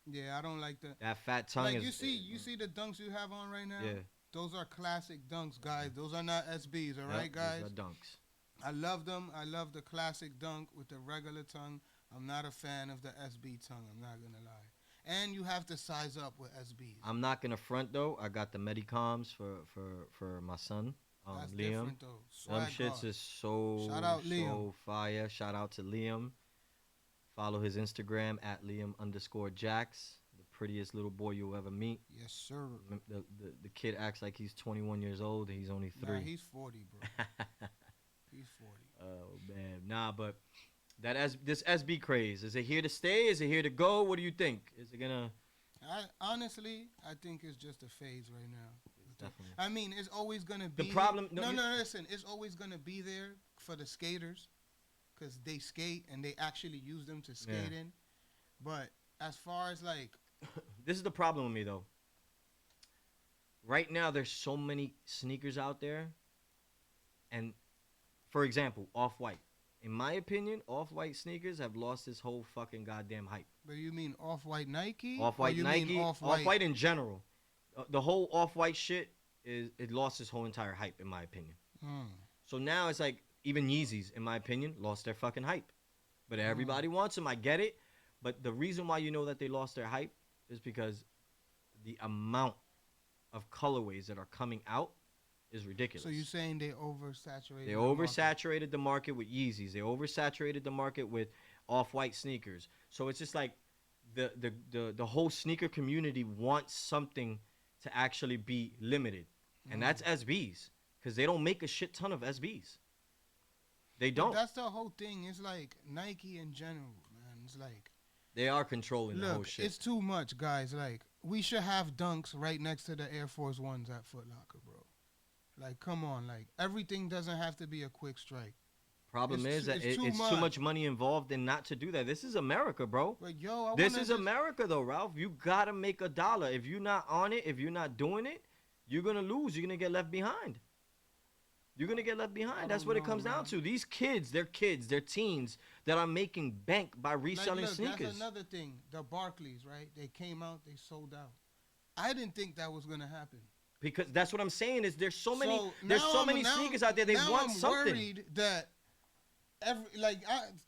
Yeah, I don't like that fat tongue. Like is, you see the dunks you have on right now. Yeah. Those are classic dunks, guys. Those are not SBs, all right, guys? Those are dunks. I love them. I love the classic dunk with the regular tongue. I'm not a fan of the SB tongue. I'm not gonna lie. And you have to size up with SBs. I'm not gonna front though. I got the Medicoms for my son, That's Liam. different though. Them Swag shits hard. is so Shout out Liam. so fire. Shout out to Liam. Follow his Instagram at Liam_Jax. The prettiest little boy you'll ever meet. Yes, sir. The kid acts like he's 21 years old and he's only 3. Nah, he's 40, bro. He's 40. Oh man, nah, but this SB craze, is it here to stay? Is it here to go? What do you think? Is it gonna? Honestly, I think it's just a phase right now. Definitely. I mean, it's always gonna be The problem. No, listen. It's always gonna be there for the skaters, cause they skate and they actually use them to skate in. But as far as like, this is the problem with me though. Right now, there's so many sneakers out there, and for example, Off-White. In my opinion, Off-White sneakers have lost this whole fucking goddamn hype. But you mean Off-White Nike? Off-White Nike, mean Off-White in general. The whole Off-White shit it lost its whole entire hype, in my opinion. So now it's like even Yeezys, in my opinion, lost their fucking hype. But everybody wants them. I get it. But the reason why you know that they lost their hype is because the amount of colorways that are coming out is ridiculous. So you're saying they oversaturated? They oversaturated the market with Yeezys. They oversaturated the market with Off-White sneakers. So it's just like the whole sneaker community wants something to actually be limited, and that's SBs, because they don't make a shit ton of SBs. They don't. But that's the whole thing. It's like Nike in general, man. It's like they are controlling the whole shit. It's too much, guys. Like we should have dunks right next to the Air Force Ones at Foot Locker, bro. Like, come on. Like, everything doesn't have to be a quick strike. Problem is that it's too much money involved in not to do that. This is America, bro. But yo, this is America, though, Ralph. You gotta make a dollar. If you're not on it, if you're not doing it, you're gonna lose. You're gonna get left behind. You're gonna get left behind. That's what it comes down to. These kids, they're teens that are making bank by reselling sneakers. That's another thing. The Barclays, right? They came out, they sold out. I didn't think that was gonna happen. Because that's what I'm saying is there's so many sneakers out there. They want something. I'm worried that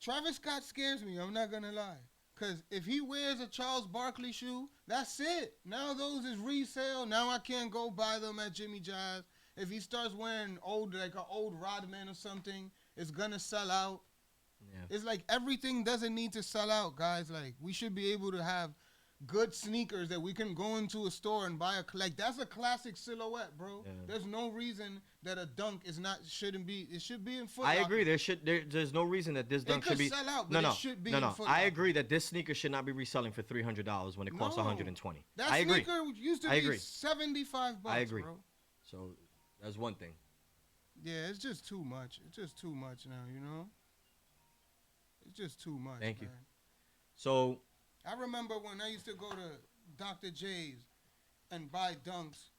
Travis Scott scares me. I'm not gonna lie. Cause if he wears a Charles Barkley shoe, that's it. Now those is resale. Now I can't go buy them at Jimmy John's. If he starts wearing like an old Rodman or something, it's gonna sell out. Yeah. It's like everything doesn't need to sell out, guys. Like we should be able to have good sneakers that we can go into a store and buy like that's a classic silhouette, bro. Yeah. There's no reason that a dunk shouldn't be. It should be in Foot I Locker. agree. There's no reason that this dunk It should be. sell out, but no. it should be in Foot I Locker. agree that this sneaker should not be reselling for $300 when it costs No. $120. That I agree. sneaker used to I be agree. $75. I agree. Bro. So that's one thing. Yeah, it's just too much. It's just too much now, you know? It's just too much. Thank you. Man. So I remember when I used to go to Dr. J's and buy dunks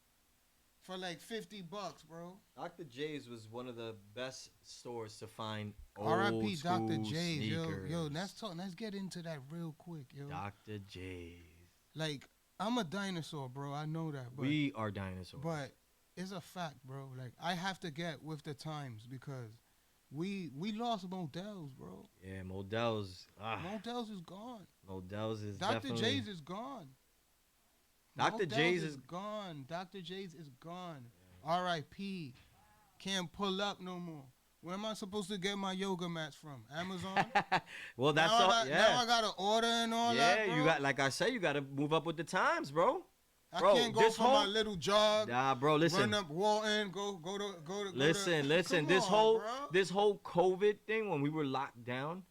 for like $50, bro. Dr. J's was one of the best stores to find old R.I.P. school Dr. J's, sneakers. yo, let's get into that real quick, yo. Dr. J's. Like, I'm a dinosaur, bro. I know that, but We are dinosaurs. but it's a fact, bro. Like, I have to get with the times because we lost Models, bro. Yeah, Models. Models is gone. Models is Dr. definitely. J's is gone. Dr. Models J's is gone. Dr. J's is gone. R.I.P. Can't pull up no more. Where am I supposed to get my yoga mats from? Amazon? Well, that's now all. now I got to order and all that, Yeah, bro. you got, like I said, you got to move up with the times, bro. I Bro, can't go this for whole- my little jog. Nah, bro, listen. Run up Walton, go to. Listen. Come This on, whole bro. this whole COVID thing, when we were locked down,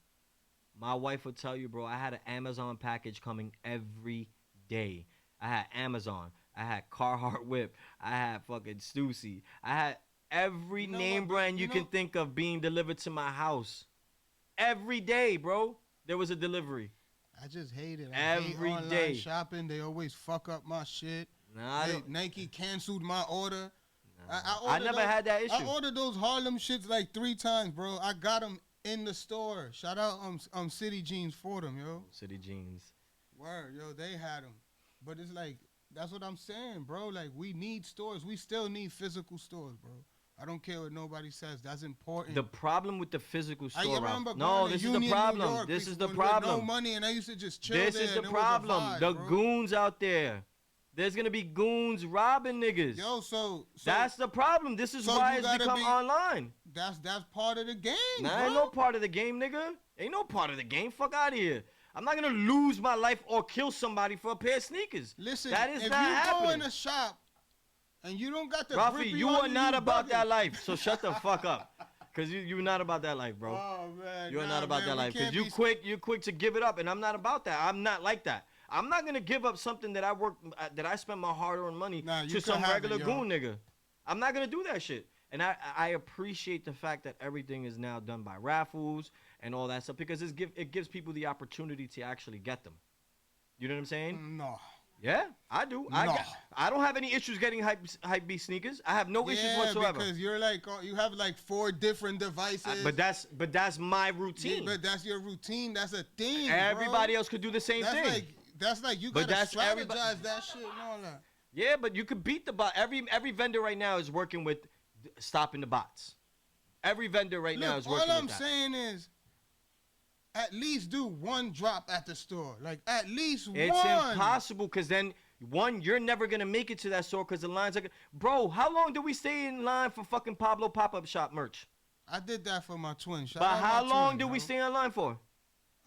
my wife would tell you, bro, I had an Amazon package coming every day. I had Amazon. I had Carhartt Whip. I had fucking Stussy. I had every You know name what, brand you you can know- think of being delivered to my house. Every day, bro, there was a delivery. I just hate it. I Every hate online day. shopping. They always fuck up my shit. Nah, I don't- Nike canceled my order. nah. I I never had that issue. I ordered those Harlem shits like 3 times, bro. I got them in the store. Shout out City Jeans for them, yo. City Jeans. Word, yo, they had them. But it's like, that's what I'm saying, bro. Like, we need stores. We still need physical stores, bro. I don't care what nobody says. That's important. The problem with the physical I store, remember Ralph. going No, to this is Union, the New problem. York This is the with no problem. money, and I used to just chill This there. is the and it was a problem. vibe, The bro. goons out there. There's gonna be goons robbing niggas. Yo, so That's the problem. This is so why you it's gotta become be- online. that's part of the game, Nah, bro. ain't no part of the game, nigga. Ain't no part of the game. Fuck out of here. I'm not gonna lose my life or kill somebody for a pair of sneakers. Listen, that is if not you happening. go in a shop and you don't got the Rafi, grippy you on are not you about bugging. that life. So shut the fuck up. Cause you're not about that life, bro. Oh man, You're nah, not about man, that we life. can't Cause you're quick to give it up, and I'm not about that. I'm not like that. I'm not gonna give up something that I spent my hard-earned money Nah, you to could some have regular it, yo. goon nigga. I'm not gonna do that shit. And I appreciate the fact that everything is now done by raffles and all that stuff because it gives people the opportunity to actually get them. You know what I'm saying? No. Yeah, I do. No. I don't have any issues getting hype beast sneakers. I have no issues Yeah, whatsoever. because you're like you have like 4 different devices. But that's my routine. But that's your routine. That's a thing. Everybody bro. else could do the same That's thing. That's like you But gotta that's everybody- strategize that shit and all that. Yeah, but you could beat the bot. Every vendor right now is working with stopping the bots. Every vendor right now Look, is working all I'm with that. saying is, at least do 1 drop at the store. Like at least It's one. impossible because then one, you're never gonna make it to that store because the lines are. Bro, how long did we stay in line for fucking Pablo pop-up shop merch? I did that for my twin. Shout But out how my long twin, did we yo. stay in line for?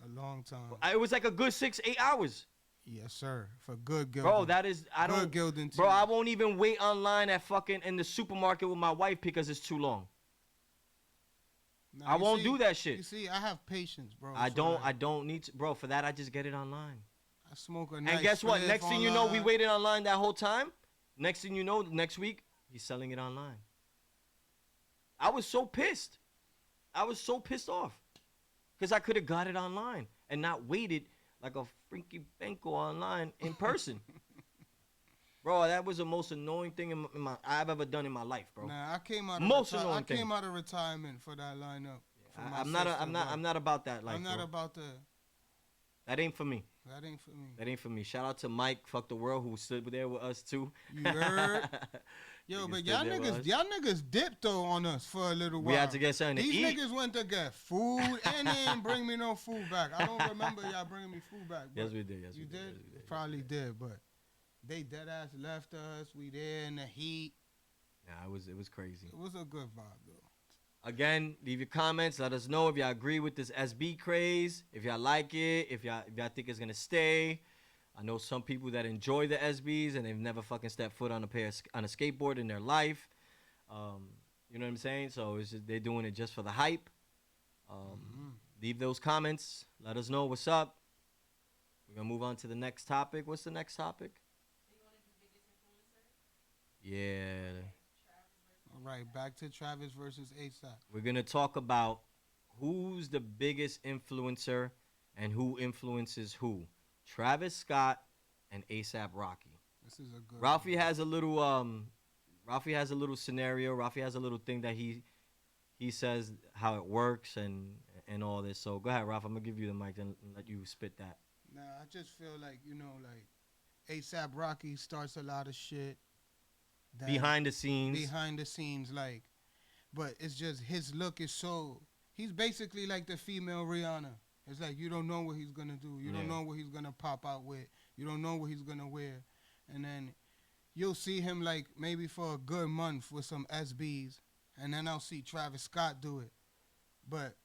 A long time. It was like a good 6-8 hours. Yes, sir. For good Gildan. Bro, that is I don't. Good Gildan Bro, too. I won't even wait online at fucking in the supermarket with my wife because it's too long. Nah, I you won't see- do that shit. You see, I have patience, bro. I so, don't. like, I don't need to, bro. For that, I just get it online. I smoke a nice And guess what? spliff Next thing you know, we online. waited online that whole time. Next thing you know, next week he's selling it online. I was so pissed. I was so pissed off because I could have got it online and not waited like a freaky benko online in person. Bro, that was the most annoying thing I've ever done in my life, bro. Nah, I came out. Most of annoying I came thing. out of retirement for that lineup. for my I'm not. sister, I'm not. bro. I'm not about that life. I'm not bro. about the. That ain't for me. That ain't for me. That ain't for me. Shout out to Mike, fuck the world, who stood there with us too. You heard? Yo, Niggas but stood there with us. y'all niggas dipped though on us for a little while. We had to get something to These eat. niggas went to get food and they didn't bring me no food back. I don't remember y'all bringing me food back. Yes, we did. Yes, You we did. did? Yes, we did. Probably did, but they dead ass left us. We there in the heat. Yeah, it was crazy. It was a good vibe though. Again, leave your comments. Let us know if y'all agree with this SB craze. If y'all like it. If y'all think it's gonna stay. I know some people that enjoy the SBs and they've never fucking stepped foot on a skateboard in their life. You know what I'm saying? So it's just, they're doing it just for the hype. Leave those comments. Let us know what's up. We're gonna move on to the next topic. What's the next topic? Yeah. All right, back to Travis versus ASAP. We're gonna talk about who's the biggest influencer and who influences who. Travis Scott and ASAP Rocky. This is a good Ralphie has a little scenario. Ralphie has a little thing that he says how it works and all this. So go ahead, Ralph. I'm gonna give you the mic and let you spit that. Nah, I just feel like, ASAP Rocky starts a lot of shit. Behind the scenes. Like, but it's just his look is so. He's basically like the female Rihanna. It's like you don't know what he's gonna do. You don't know what he's gonna pop out with. You don't know what he's gonna wear, and then you'll see him like maybe for a good month with some SBs, and then I'll see Travis Scott do it. But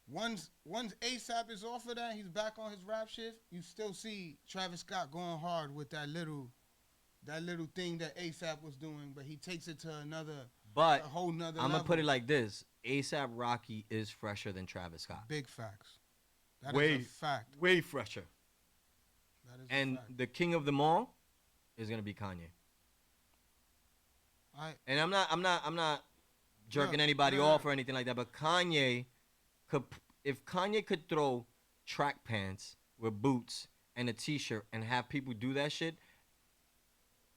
once ASAP is off of that, he's back on his rap shit. You still see Travis Scott going hard with that little thing that ASAP was doing, but he takes it to a whole nother level. I'm gonna put it like this: ASAP Rocky is fresher than Travis Scott. Big facts. That is a fact. Way fresher. That is And a fact. the king of them all is gonna be Kanye. And I'm not jerking anybody off or anything like that, but Kanye if Kanye could throw track pants with boots and a t-shirt and have people do that shit,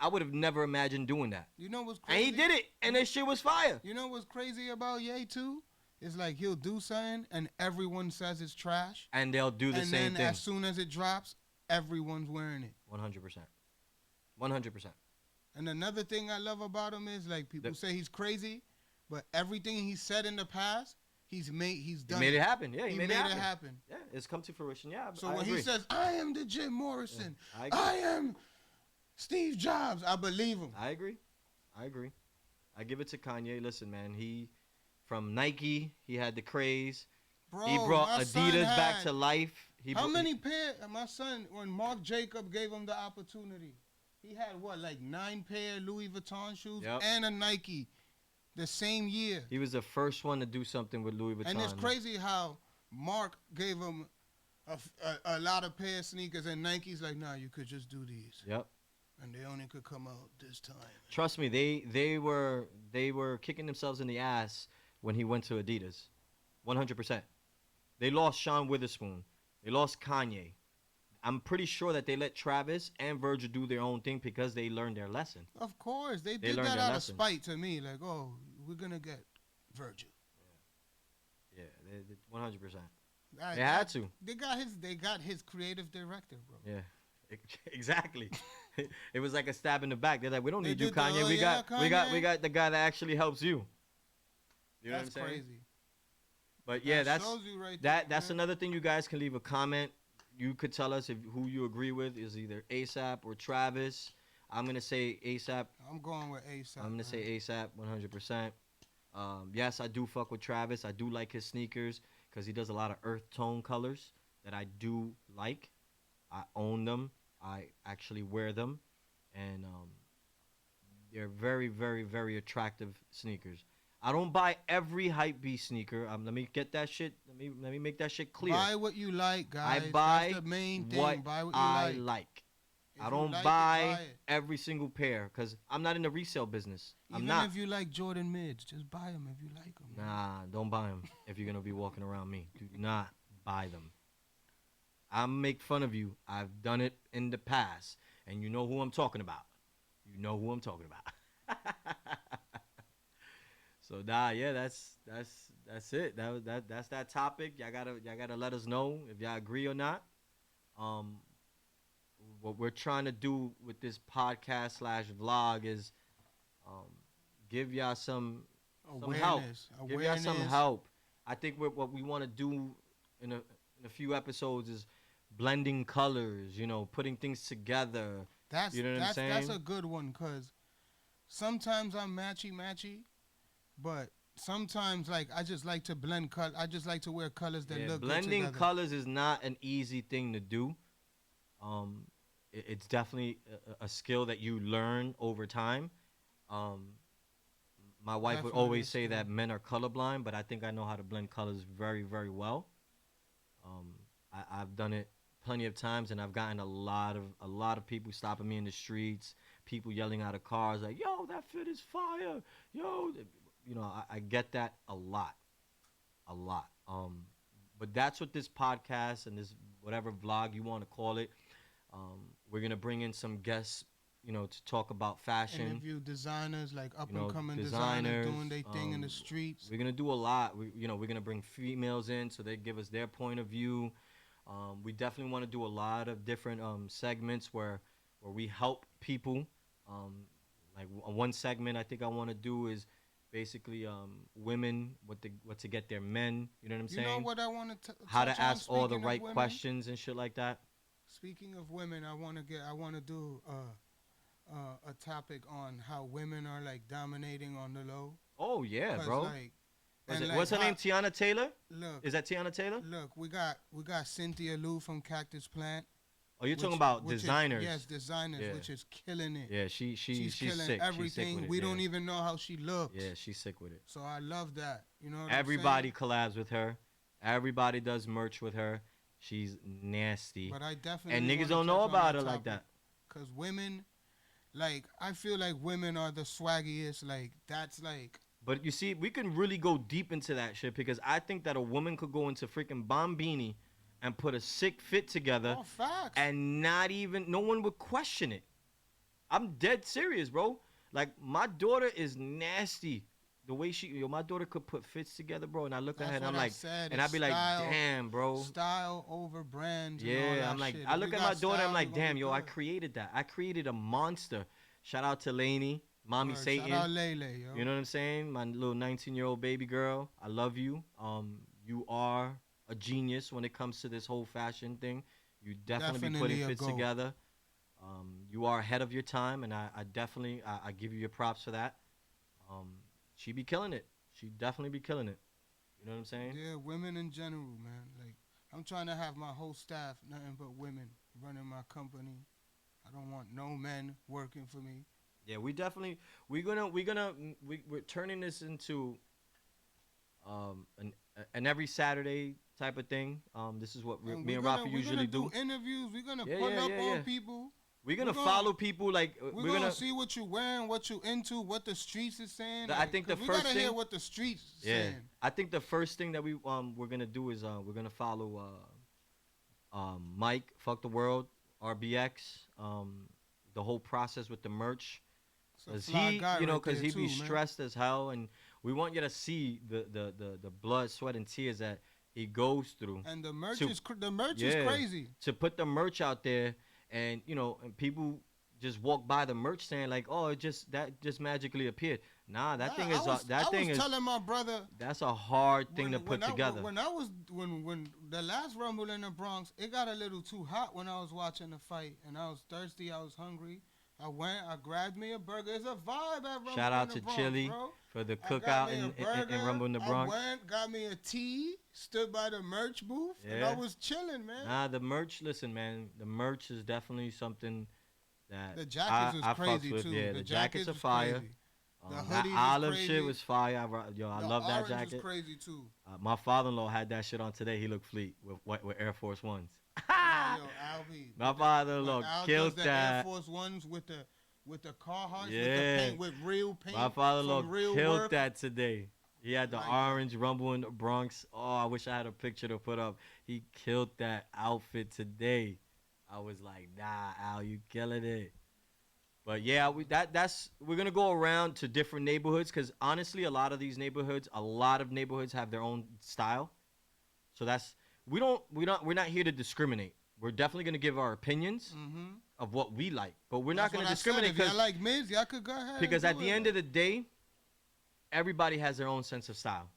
I would have never imagined doing that. You know what's crazy? And he did it, and that shit was fire. You know what's crazy about Ye too? It's like he'll do something and everyone says it's trash. And they'll do the same thing. And then as soon as it drops, everyone's wearing it. 100%. 100%. And another thing I love about him is like people say he's crazy, but everything he said in the past, he's done made it happen. Yeah, he made it happen. Yeah, it's come to fruition. Yeah, so when he says, I am the Jim Morrison, I am Steve Jobs, I believe him. I agree. I give it to Kanye. Listen, man, from Nike, he had the craze. Bro, he brought Adidas back to life. How many pairs? My son, when Mark Jacob gave him the opportunity, he had like 9 pair Louis Vuitton shoes and a Nike the same year. He was the first one to do something with Louis Vuitton. And it's crazy how Mark gave him a lot of pair of sneakers and Nike's like, nah, you could just do these. Yep. And they only could come out this time. Trust me, they were kicking themselves in the ass when he went to Adidas. 100%. They lost Sean Witherspoon. They lost Kanye. I'm pretty sure that they let Travis and Virgil do their own thing because they learned their lesson. Of course. They did that out of spite to me. Like, oh, we're going to get Virgil. Yeah, 100%. They had to. They got his creative director, bro. Yeah, exactly. It was like a stab in the back. They're like, we don't need you, Kanye. Kanye. We got the guy that actually helps you. You know what I'm saying? Crazy. But yeah, that's that's another thing. You guys can leave a comment. You could tell us who you agree with is either ASAP or Travis. I'm gonna say ASAP. I'm going with ASAP. I'm gonna say ASAP 100%. Yes, I do fuck with Travis. I do like his sneakers because he does a lot of earth tone colors that I do like. I own them. I actually wear them, and they're very, very, very attractive sneakers. I don't buy every hypebeast sneaker. Let me get that shit. Let me make that shit clear. Buy what you like, guys. I buy That's the main thing. what buy what you I like. I don't buy every single pair because I'm not in the resale business. I'm not. Even if you like Jordan mids, just buy them if you like them. Nah, don't buy them if you're gonna be walking around me. Do not buy them. I make fun of you. I've done it in the past, and you know who I'm talking about. You know who I'm talking about. So yeah, that's it. That's that topic. Y'all gotta let us know if y'all agree or not. What we're trying to do with this podcast / vlog is give y'all some help. Awareness. Give y'all some Awareness. help. I think what we want to do in a few episodes is blending colors. You know, putting things together. That's You know what I'm that's saying? that's a good one because sometimes I'm matchy, but sometimes like I just like to blend color. I just like to wear colors that Yeah, look good blending together. colors is not an easy thing to do. It's definitely a skill that you learn over time. Um, my wife would Definitely a always say skill. that men are colorblind, but I think I know how to blend colors very, very well. Um, I've done it plenty of times, and I've gotten a lot of people stopping me in the streets, people yelling out of cars like, "Yo, that fit is fire!" Yo, I get that a lot, a lot. But that's what this podcast and this whatever vlog you want to call it. We're gonna bring in some guests, to talk about fashion. Interview designers like up You and know, coming designers designers. doing their thing in the streets. We're gonna do a lot. We're gonna bring females in so they give us their point of view. We definitely want to do a lot of different segments where we help people. Um, like one segment I think I want to do is basically women what to get their men. You know what I'm You know saying? what I want to How touch to on? ask all the Speaking of right women, questions and shit like that. speaking of women, I want to do a topic on how women are like dominating on the low. Oh yeah, 'Cause, bro. like, and like What's her name? Tiana Taylor? look, Is that Tiana Taylor? look, we got Cynthia Lou from Cactus Plant. Oh, you're talking which- about which is- designers. yes, designers, Yeah. which is killing it. Yeah, she's killing sick. everything. She's sick with it. We yeah. don't even know how she looks. Yeah, she's sick with it. So I love that. You know what Everybody I'm collabs with her. Everybody does merch with her. She's nasty. saying? But I definitely And niggas wanna don't know touch on about that her like topic. that. Cause women, like I feel like women are the swaggiest. Like that's like But you see, we can really go deep into that shit because I think that a woman could go into freaking Bombini and put a sick fit together all facts. and no one would question it. I'm dead serious, bro. Like my daughter is nasty. The way my daughter could put fits together, bro. And I look at her That's and I'm what I like, said. and I'd It's be like, style, damn, bro. style over brand. And all Yeah, that I'm like, shit. I If look we at got my daughter, style, I'm like, we gonna damn, be yo, I good. created that. I created a monster. Shout out to Lainey, Mommy Word, Satan. Shout out Lele, yo. You know what I'm saying? My little 19-year-old baby girl. I love you. You are a genius when it comes to this whole fashion thing. You definitely be putting Definitely a fits goat. together. You are ahead of your time, and I definitely I give you your props for that. Um, she be killing it. She definitely be killing it. You know what I'm saying? Yeah, women in general, man. Like I'm trying to have my whole staff nothing but women running my company. I don't want no men working for me. Yeah, we're turning this into an every Saturday type of thing. This is what me and Rafa usually do. Interviews. We're gonna Yeah, pull yeah, up yeah, on yeah. people. We're gonna we're gonna- follow people like We're gonna see what you wearing, what you into, what the streets is saying. I think the 'cause first we gotta hear thing- what the streets Yeah, saying. I think the first thing that we're gonna do is we're gonna follow Mike Fuck the World RBX the whole process with the merch. It's a Cause fly he, guy right cause there he too, be man. stressed as hell, and we want you to see the blood, sweat, and tears that he goes through And the merch to- is the merch yeah. is crazy. to put the merch out there, and and people just walk by the merch saying like, oh, it just magically appeared. Nah, that thing is I was telling my brother that's a hard thing to put together. When the last Rumble in the Bronx, it got a little too hot when I was watching the fight, and I was thirsty, I was hungry. I grabbed me a burger. It's a vibe at Rumble Shout out in the to Bronx, Chili bro. for the I got cookout me a in burger, Rumble in the Bronx. I went, got me a tea, stood by the merch booth, and Yeah. I was chilling, man. Nah, the merch. Listen, man, the merch is definitely something that The jackets was I fucks crazy with. too. Yeah, the jackets are was fire. crazy. The That hoodies was olive crazy. shit was fire. I The love that orange jacket. was crazy too. My father-in-law had that shit on today. He looked fleet with Air Force Ones. Nah, yo, Albie. My father-in-law When Al killed does the Air that. Force Ones with the Carhartts, with the Yeah. paint, with real paint. My father-in-law from real killed work. that today. He had the Like orange Rumble in the Bronx. Oh, I wish I had a picture to put up. He killed that outfit today. I was like, nah, Al, you killing it. But yeah, we're gonna go around to different neighborhoods because honestly, a lot of neighborhoods have their own style. So we're not here to discriminate. We're definitely gonna give our opinions of what we like, but we're not gonna discriminate If y'all like Miz, y'all could go ahead. because and at do the it. end of the day, everybody has their own sense of style,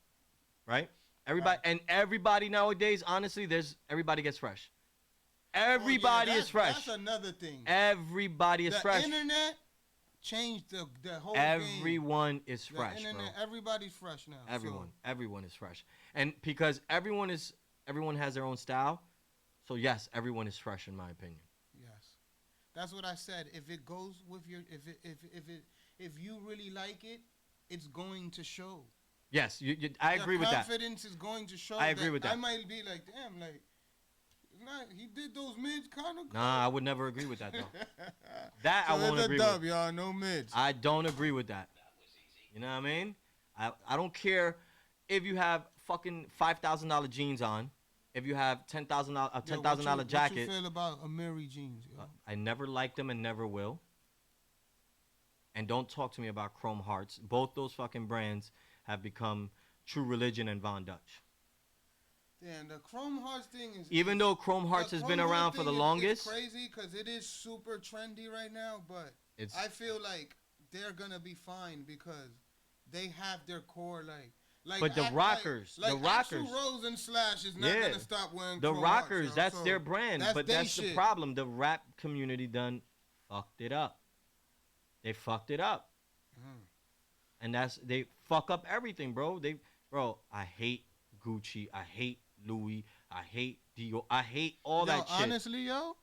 right? Everybody nowadays, honestly, everybody gets fresh. Everybody is fresh. That's another thing. Everybody is fresh. The internet changed the whole game. Everyone is fresh, the internet, bro. Everybody's fresh now. Everyone is fresh, and because everyone has their own style, so yes, everyone is fresh in my opinion. Yes, that's what I said. If it goes with your, if you really like it, it's going to show. Yes, I agree with that. Confidence is going to show. I agree with that. I might be like, damn, like, he did those mids kind of. Nah, I would never agree with that though. That so I won't agree dub, with. Y'all, no mids. I don't agree with that. You know what I mean? I don't care if you have fucking $5,000 jeans on, if you have $10,000 jacket. What you feel about Amiri jeans? Yo? I never liked them and never will. And don't talk to me about Chrome Hearts. Both those fucking brands have become True Religion and Von Dutch. Damn, the Chrome Hearts thing is... Even though Chrome Hearts has been around for the longest... It's crazy because it is super trendy right now, but I feel like they're going to be fine because they have their core, like but the Rockers, the Rockers... Axl Rose and Slash is not going to stop wearing the Chrome Rockers, Hearts, that's their brand, but that's the problem. The rap community done fucked it up. They fucked it up. And they fuck up everything, bro. I hate Gucci. I hate Louis. I hate Dior. I hate all that shit. Honestly, yo,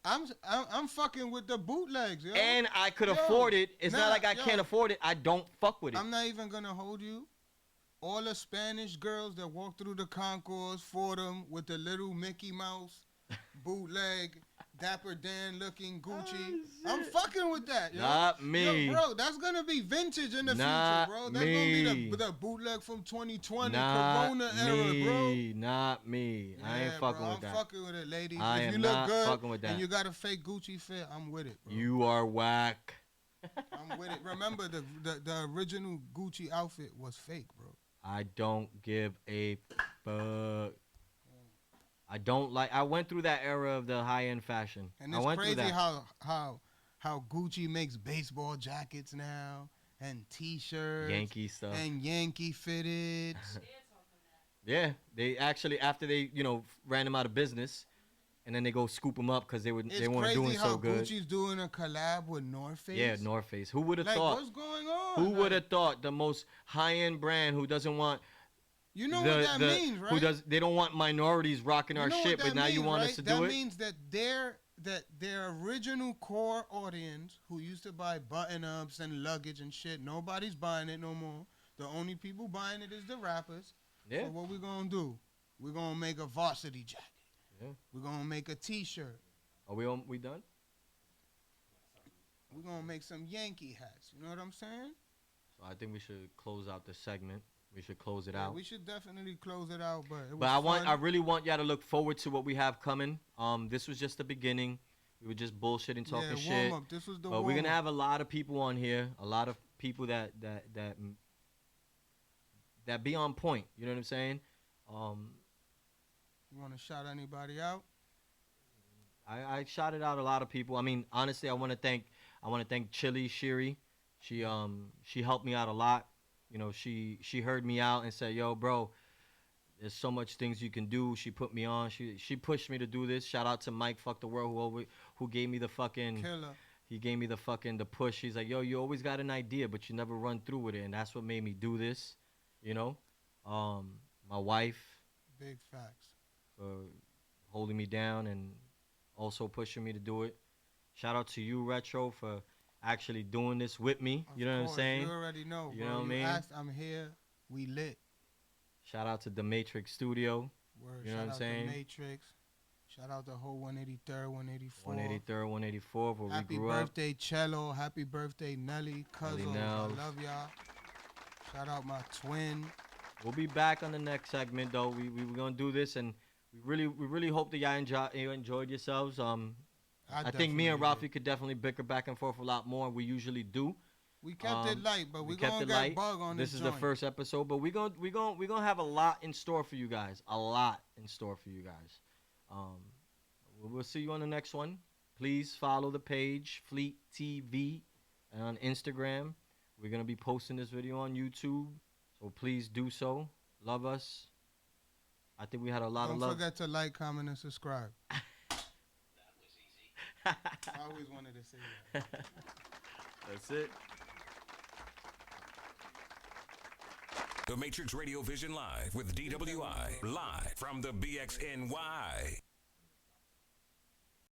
I'm fucking with the bootlegs, yo. And I could afford it. It's not like I can't afford it. I don't fuck with it. I'm not even gonna hold you. All the Spanish girls that walk through the concourse for them with the little Mickey Mouse bootleg, Dapper Dan looking Gucci. I'm fucking with that, yo. Not me. Yo, bro, that's gonna be vintage in the future, bro. That's gonna be the bootleg from 2020, Corona era, bro. Not me. Yeah, I ain't fucking with that. I'm fucking with it, ladies. If you look good and you got a fake Gucci fit, I'm with it, bro. You are whack. I'm with it. Remember, the original Gucci outfit was fake, bro. I don't give a fuck. I don't like. I went through that era of the high-end fashion. And it's crazy how Gucci makes baseball jackets now and T-shirts, Yankee stuff, and Yankee fitteds. Yeah, they actually after they ran them out of business, and then they go scoop them up because they weren't doing so good. It's crazy how Gucci's doing a collab with North Face. Yeah, North Face. Who would have thought? What's going on? Who would have thought the most high-end brand who doesn't want. You know what that means, right? They don't want minorities rocking our shit, but now you want us to do it? That means that their original core audience who used to buy button-ups and luggage and shit, nobody's buying it no more. The only people buying it is the rappers. Yeah. So what we gonna do? We're gonna make a varsity jacket. Yeah. We're gonna make a T-shirt. Are we done? We're gonna make some Yankee hats. You know what I'm saying? So I think we should close out the segment. We should close it out. We should definitely close it out, but I really want y'all to look forward to what we have coming. This was just the beginning. We were just bullshitting, talking shit. Warm up. This was the but we're gonna have a lot of people on here. A lot of people that be on point. You know what I'm saying? You want to shout anybody out? I shouted out a lot of people. I mean, honestly, I want to thank Chili Shiri. She helped me out a lot. She heard me out and said, "Yo, bro, there's so much things you can do." She put me on. She pushed me to do this. Shout out to Mike Fuck the World who gave me the fucking killer. He gave me the push. He's like, "Yo, you always got an idea, but you never run through with it," and that's what made me do this. My wife. Big facts. For holding me down and also pushing me to do it. Shout out to you, Retro, for actually doing this with me. You know what I'm saying? You already know, bro. You know what I mean? I'm here. We lit. Shout out to the Matrix Studio. Word. You know what I'm saying? Shout out to Matrix. Shout out to whole 183rd, 184. 183rd, 184th, where we grew up. Happy birthday, Cello. Happy birthday, Nelly. Cousins. I love y'all. Shout out my twin. We'll be back on the next segment, though. We're going to do this, and we really hope that y'all enjoyed yourselves. I think me and Ralphie could definitely bicker back and forth a lot more. We usually do. We kept it light, but we're going to get bug on this is the first episode, but we're gonna have a lot in store for you guys. A lot in store for you guys. We'll see you on the next one. Please follow the page, Fleet TV, on Instagram. We're gonna be posting this video on YouTube, so please do so. Love us. I think we had a lot Don't of love. forget to like, comment, and subscribe. I always wanted to say that. That's it. The Matrix Radio Vision Live with DWI, live from the BXNY.